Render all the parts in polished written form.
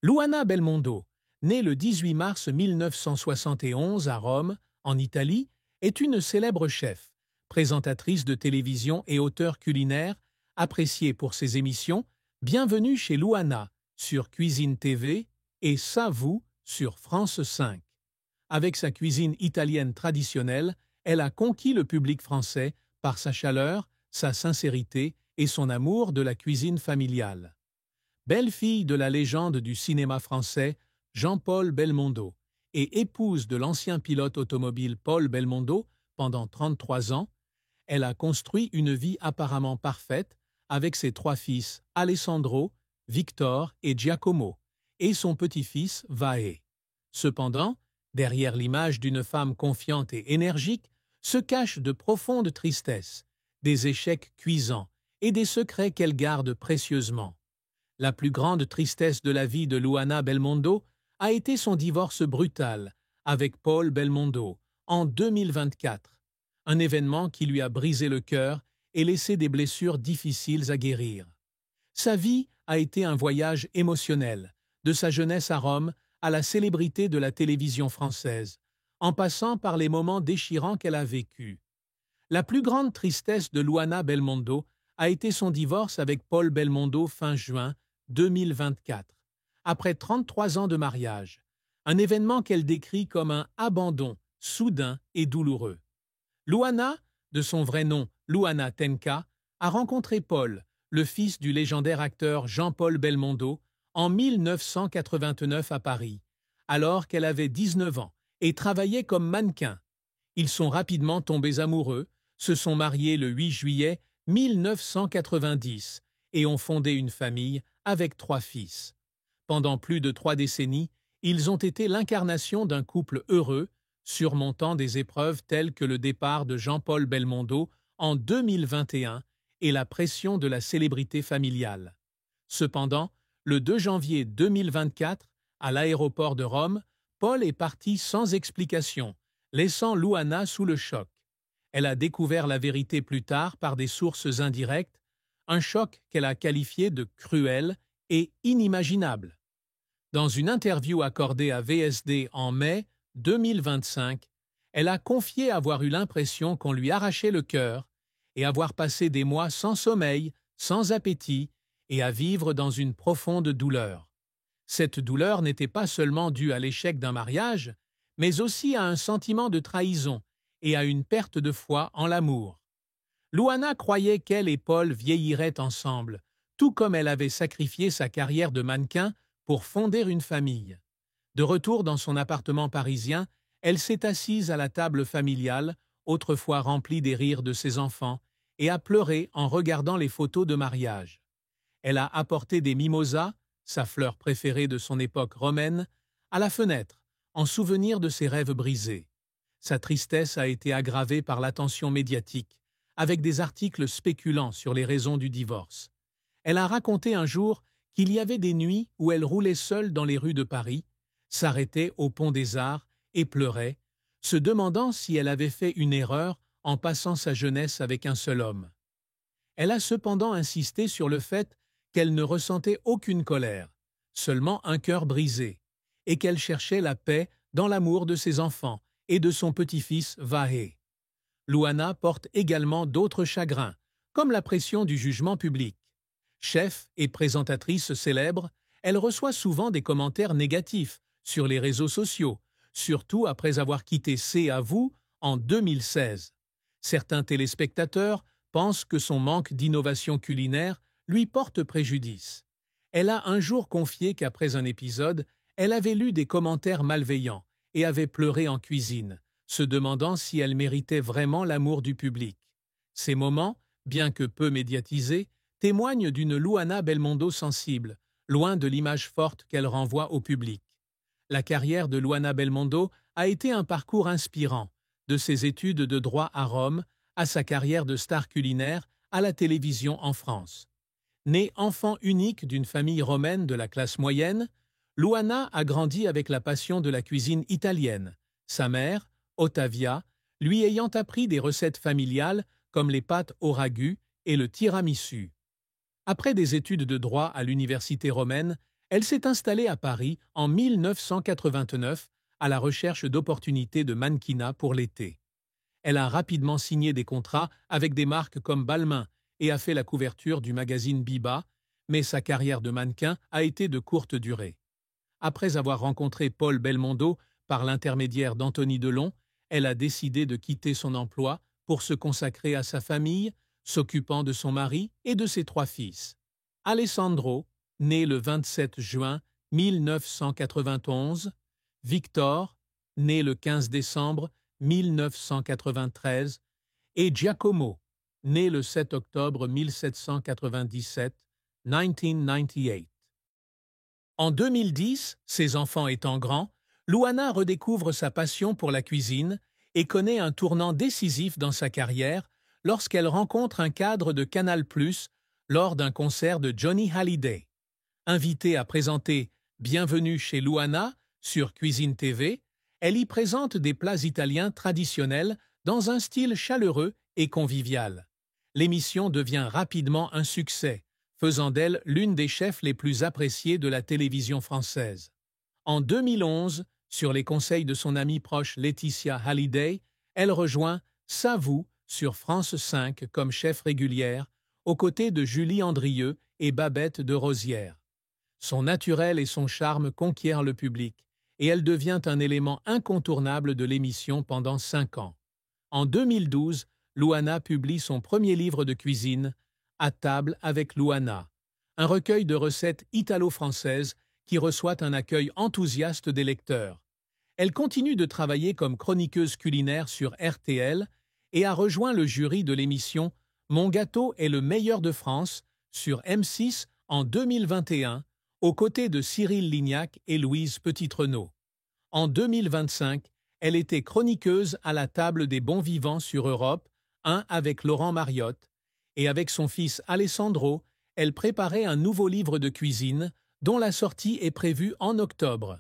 Luana Belmondo, née le 18 mars 1971 à Rome, en Italie, est une célèbre chef, présentatrice de télévision et auteure culinaire, appréciée pour ses émissions Bienvenue chez Luana sur Cuisine TV et Ça vous sur France 5. Avec sa cuisine italienne traditionnelle, elle a conquis le public français par sa chaleur, sa sincérité et son amour de la cuisine familiale. Belle-fille de la légende du cinéma français Jean-Paul Belmondo et épouse de l'ancien pilote automobile Paul Belmondo pendant 33 ans, elle a construit une vie apparemment parfaite avec ses 3 fils Alessandro, Victor et Giacomo, et son petit-fils Vae. Cependant, derrière l'image d'une femme confiante et énergique, se cachent de profondes tristesses, des échecs cuisants et des secrets qu'elle garde précieusement. La plus grande tristesse de la vie de Luana Belmondo a été son divorce brutal avec Paul Belmondo en 2024, un événement qui lui a brisé le cœur et laissé des blessures difficiles à guérir. Sa vie a été un voyage émotionnel, de sa jeunesse à Rome à la célébrité de la télévision française, en passant par les moments déchirants qu'elle a vécus. La plus grande tristesse de Luana Belmondo a été son divorce avec Paul Belmondo fin juin 2024, après 33 ans de mariage, un événement qu'elle décrit comme un abandon soudain et douloureux. Luana, de son vrai nom Luana Tenca, a rencontré Paul, le fils du légendaire acteur Jean-Paul Belmondo, en 1989 à Paris, alors qu'elle avait 19 ans et travaillait comme mannequin. Ils sont rapidement tombés amoureux, se sont mariés le 8 juillet 1990 et ont fondé une famille avec 3 fils. Pendant plus de 3 décennies, ils ont été l'incarnation d'un couple heureux, surmontant des épreuves telles que le départ de Jean-Paul Belmondo en 2021 et la pression de la célébrité familiale. Cependant, le 2 janvier 2024, à l'aéroport de Rome, Paul est parti sans explication, laissant Luana sous le choc. Elle a découvert la vérité plus tard par des sources indirectes, un choc qu'elle a qualifié de cruel et inimaginable. Dans une interview accordée à VSD en mai 2025, elle a confié avoir eu l'impression qu'on lui arrachait le cœur et avoir passé des mois sans sommeil, sans appétit et à vivre dans une profonde douleur. Cette douleur n'était pas seulement due à l'échec d'un mariage, mais aussi à un sentiment de trahison et à une perte de foi en l'amour. Luana croyait qu'elle et Paul vieilliraient ensemble, tout comme elle avait sacrifié sa carrière de mannequin pour fonder une famille. De retour dans son appartement parisien, elle s'est assise à la table familiale, autrefois remplie des rires de ses enfants, et a pleuré en regardant les photos de mariage. Elle a apporté des mimosas, sa fleur préférée de son époque romaine, à la fenêtre, en souvenir de ses rêves brisés. Sa tristesse a été aggravée par l'attention médiatique, avec des articles spéculant sur les raisons du divorce. Elle a raconté un jour qu'il y avait des nuits où elle roulait seule dans les rues de Paris, s'arrêtait au Pont des Arts et pleurait, se demandant si elle avait fait une erreur en passant sa jeunesse avec un seul homme. Elle a cependant insisté sur le fait qu'elle ne ressentait aucune colère, seulement un cœur brisé, et qu'elle cherchait la paix dans l'amour de ses enfants et de son petit-fils Vahe. Luana porte également d'autres chagrins, comme la pression du jugement public. Chef et présentatrice célèbre, elle reçoit souvent des commentaires négatifs sur les réseaux sociaux, surtout après avoir quitté C'est à vous en 2016. Certains téléspectateurs pensent que son manque d'innovation culinaire lui porte préjudice. Elle a un jour confié qu'après un épisode, elle avait lu des commentaires malveillants et avait pleuré en cuisine, se demandant si elle méritait vraiment l'amour du public. Ces moments, bien que peu médiatisés, témoignent d'une Luana Belmondo sensible, loin de l'image forte qu'elle renvoie au public. La carrière de Luana Belmondo a été un parcours inspirant, de ses études de droit à Rome à sa carrière de star culinaire à la télévision en France. Née enfant unique d'une famille romaine de la classe moyenne, Luana a grandi avec la passion de la cuisine italienne, sa mère, Ottavia, lui ayant appris des recettes familiales comme les pâtes au ragu et le tiramisu. Après des études de droit à l'université romaine, Elle s'est installée à Paris en 1989 à la recherche d'opportunités de mannequinat pour l'été. Elle a rapidement signé des contrats avec des marques comme Balmain et a fait la couverture du magazine Biba, mais sa carrière de mannequin a été de courte durée. Après avoir rencontré Paul Belmondo par l'intermédiaire d'Anthony Delon, elle a décidé de quitter son emploi pour se consacrer à sa famille, s'occupant de son mari et de ses 3 fils. Alessandro, né le 27 juin 1991, Victor, né le 15 décembre 1993, et Giacomo, né le 7 octobre 1797, 1998. En 2010, ses enfants étant grands, Louana redécouvre sa passion pour la cuisine et connaît un tournant décisif dans sa carrière lorsqu'elle rencontre un cadre de Canal+ lors d'un concert de Johnny Hallyday. Invitée à présenter Bienvenue chez Louana sur Cuisine TV, elle y présente des plats italiens traditionnels dans un style chaleureux et convivial. L'émission devient rapidement un succès, faisant d'elle l'une des chefs les plus appréciées de la télévision française. En 2011, sur les conseils de son amie proche Laetitia Hallyday, elle rejoint Savou sur France 5 comme chef régulière, aux côtés de Julie Andrieux et Babette de Rosière. Son naturel et son charme conquièrent le public, et elle devient un élément incontournable de l'émission pendant 5 ans. En 2012, Louana publie son premier livre de cuisine, À table avec Louana, un recueil de recettes italo-françaises qui reçoit un accueil enthousiaste des lecteurs. Elle continue de travailler comme chroniqueuse culinaire sur RTL et a rejoint le jury de l'émission Mon gâteau est le meilleur de France sur M6 en 2021, aux côtés de Cyril Lignac et Louise Petitrenaud. En 2025, elle était chroniqueuse à la table des bons vivants sur Europe 1 avec Laurent Mariotte, et avec son fils Alessandro, elle préparait un nouveau livre de cuisine dont la sortie est prévue en octobre.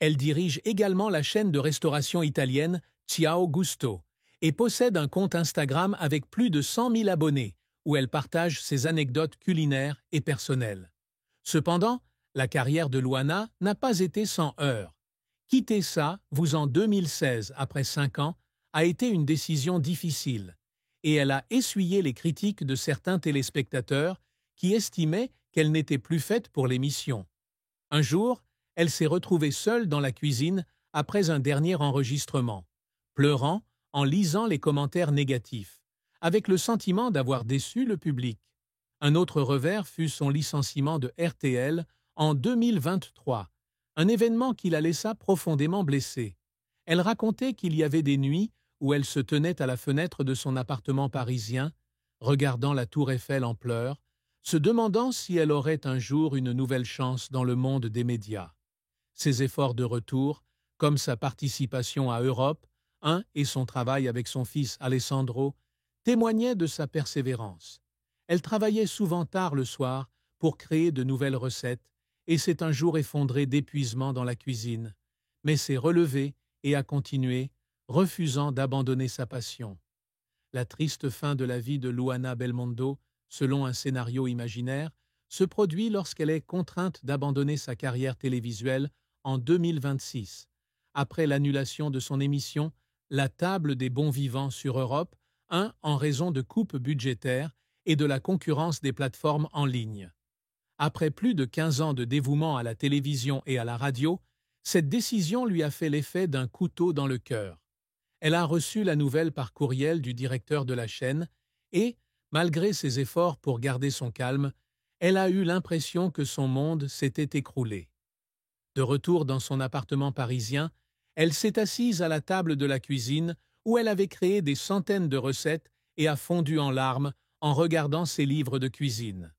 Elle dirige également la chaîne de restauration italienne Ciao Gusto et possède un compte Instagram avec plus de 100 000 abonnés où elle partage ses anecdotes culinaires et personnelles. Cependant, la carrière de Louana n'a pas été sans heurts. Quitter ça, vous en 2016, après 5 ans, a été une décision difficile, et elle a essuyé les critiques de certains téléspectateurs qui estimaient qu'elle n'était plus faite pour l'émission. Un jour, elle s'est retrouvée seule dans la cuisine après un dernier enregistrement, pleurant en lisant les commentaires négatifs, avec le sentiment d'avoir déçu le public. Un autre revers fut son licenciement de RTL en 2023, un événement qui la laissa profondément blessée. Elle racontait qu'il y avait des nuits où elle se tenait à la fenêtre de son appartement parisien, regardant la tour Eiffel en pleurs, se demandant si elle aurait un jour une nouvelle chance dans le monde des médias. Ses efforts de retour, comme sa participation à Europe 1 et son travail avec son fils Alessandro, témoignaient de sa persévérance. Elle travaillait souvent tard le soir pour créer de nouvelles recettes et s'est un jour effondrée d'épuisement dans la cuisine, mais s'est relevée et a continué, refusant d'abandonner sa passion. La triste fin de la vie de Louana Belmondo, selon un scénario imaginaire, se produit lorsqu'elle est contrainte d'abandonner sa carrière télévisuelle en 2026, après l'annulation de son émission La table des bons vivants sur Europe 1 en raison de coupes budgétaires et de la concurrence des plateformes en ligne. Après plus de 15 ans de dévouement à la télévision et à la radio, cette décision lui a fait l'effet d'un couteau dans le cœur. Elle a reçu la nouvelle par courriel du directeur de la chaîne et, malgré ses efforts pour garder son calme, elle a eu l'impression que son monde s'était écroulé. De retour dans son appartement parisien, elle s'est assise à la table de la cuisine où elle avait créé des centaines de recettes et a fondu en larmes en regardant ses livres de cuisine.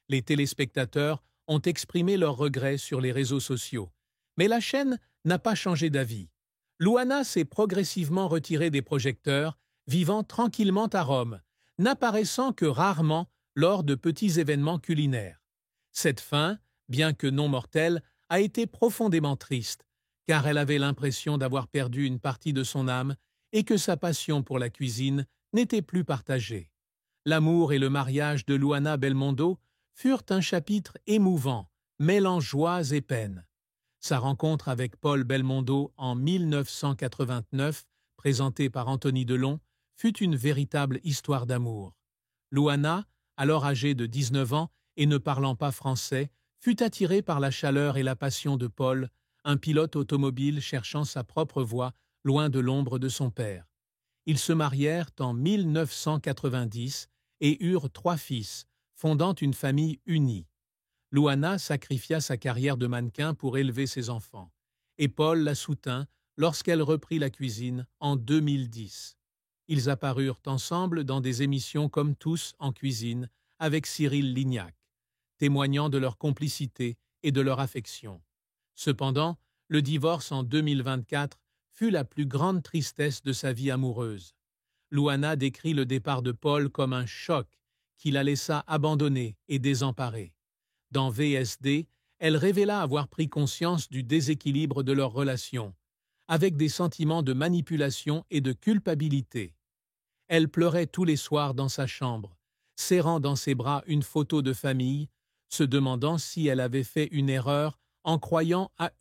Les téléspectateurs ont exprimé leurs regrets sur les réseaux sociaux, mais la chaîne n'a pas changé d'avis. Louana s'est progressivement retirée des projecteurs, vivant tranquillement à Rome, n'apparaissant que rarement lors de petits événements culinaires. Cette fin, bien que non mortelle, a été profondément triste, car elle avait l'impression d'avoir perdu une partie de son âme et que sa passion pour la cuisine n'était plus partagée. L'amour et le mariage de Louana Belmondo furent un chapitre émouvant, mêlant joies et peines. Sa rencontre avec Paul Belmondo en 1989, présentée par Anthony Delon, fut une véritable histoire d'amour. Luana, alors âgée de 19 ans et ne parlant pas français, fut attirée par la chaleur et la passion de Paul, un pilote automobile cherchant sa propre voie loin de l'ombre de son père. Ils se marièrent en 1990 et eurent 3 fils, fondant une famille unie. Luana sacrifia sa carrière de mannequin pour élever ses enfants, et Paul la soutint lorsqu'elle reprit la cuisine en 2010. Ils apparurent ensemble dans des émissions comme Tous en cuisine avec Cyril Lignac, témoignant de leur complicité et de leur affection. Cependant, le divorce en 2024 fut la plus grande tristesse de sa vie amoureuse. Luana décrit le départ de Paul comme un choc qui la laissa abandonnée et désemparée. Dans VSD, elle révéla avoir pris conscience du déséquilibre de leur relation, avec des sentiments de manipulation et de culpabilité. Elle pleurait tous les soirs dans sa chambre, serrant dans ses bras une photo de famille, se demandant si elle avait fait une erreur en croyant à